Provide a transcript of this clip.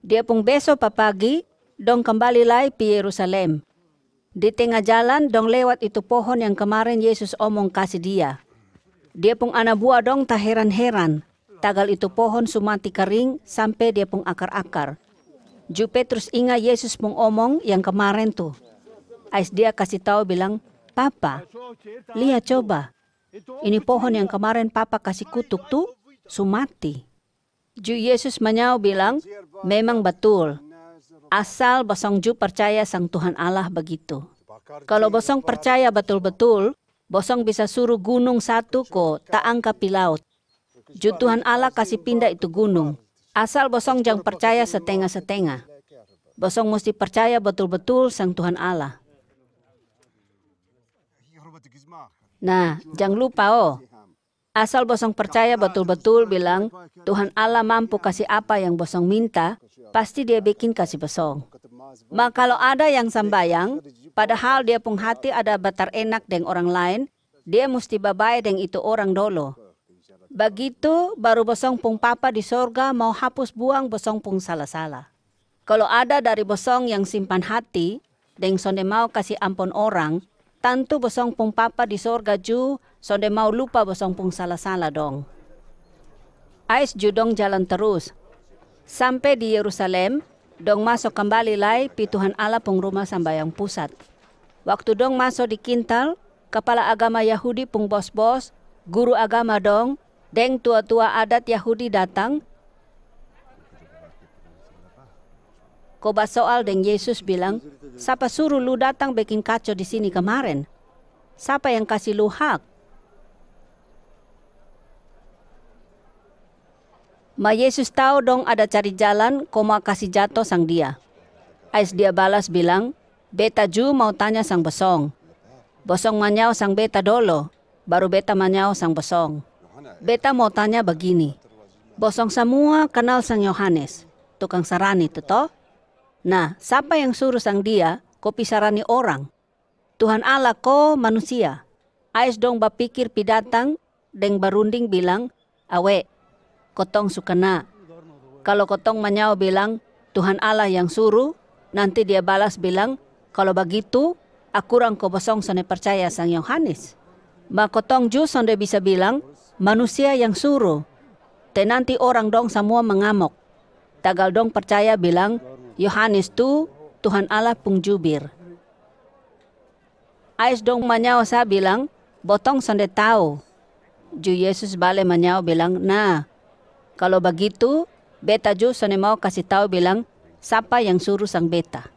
Dia pung beso papagi, dong kembali lagi pi Yerusalem. Di tengah jalan, dong lewat itu pohon yang kemarin Yesus omong kasih dia. Dia pung anak buah dong tak heran-heran. Tagal itu pohon sumati kering sampai dia pung akar-akar. Ju Petrus ingat Yesus pung omong yang kemarin tuh. Ais dia kasih tahu bilang, Papa, lihat coba. Ini pohon yang kemarin Papa kasih kutuk tuh, sumati. Ju Yesus menyau bilang, memang betul. Asal bosong ju percaya sang Tuhan Allah begitu. Kalau bosong percaya betul-betul, bosong bisa suruh gunung satu kok tak angkat pi laut. Ju Tuhan Allah kasih pindah itu gunung. Asal bosong jangan percaya setengah-setengah. Bosong mesti percaya betul-betul sang Tuhan Allah. Nah, jangan lupa asal bosong percaya betul-betul bilang Tuhan Allah mampu kasih apa yang bosong minta, pasti dia bikin kasih bosong. Maka kalau ada yang sambayang, padahal dia pung hati ada batar enak dengan orang lain, dia mesti babai dengan itu orang dolo. Begitu baru bosong pung Papa di sorga mau hapus buang bosong pung salah-salah. Kalau ada dari bosong yang simpan hati, dan sonde mau kasih ampun orang, tentu bosong pung Papa di sorga ju, sonde mau lupa bosong pung salah-salah dong. Ais ju dong jalan terus. Sampai di Yerusalem, dong masuk kembali lagi pi Tuhan Allah pung rumah sambayang pusat. Waktu dong masuk di kintal, kepala agama Yahudi pung bos-bos, guru agama dong, deng tua-tua adat Yahudi datang. Koba soal deng Yesus bilang, siapa suruh lu datang bikin kacau di sini kemarin? Siapa yang kasih lu hak? Ma Yesus tahu dong ada cari jalan kau mau kasih jatuh sang dia. Ais dia balas bilang, beta ju mau tanya sang bosong. Bosong manyau sang beta dolo, baru beta manyau sang bosong. Beta mau tanya begini, bosong semua kenal sang Yohanes, tukang sarani itu toh? Nah, siapa yang suruh sang dia, kopi sarani orang? Tuhan Allah ko manusia. Ais dong bapikir pidatang, deng barunding bilang, awe, kotong sukana. Kalau kotong manyau bilang, Tuhan Allah yang suruh, nanti dia balas bilang, kalau begitu, aku kurang ko bosong sonde percaya sang Yohanes. Ma kotong ju sonde bisa bilang, manusia yang suruh. Te nanti orang dong semua mengamuk. Tagal dong percaya bilang, Yohanes tu Tuhan Allah pung jubir. Ais dong manyau sa bilang, botong sonde tahu. Ju Yesus bale manyau bilang, nah, kalau begitu, beta ju sonde mau kasih tahu bilang, siapa yang suruh sang beta.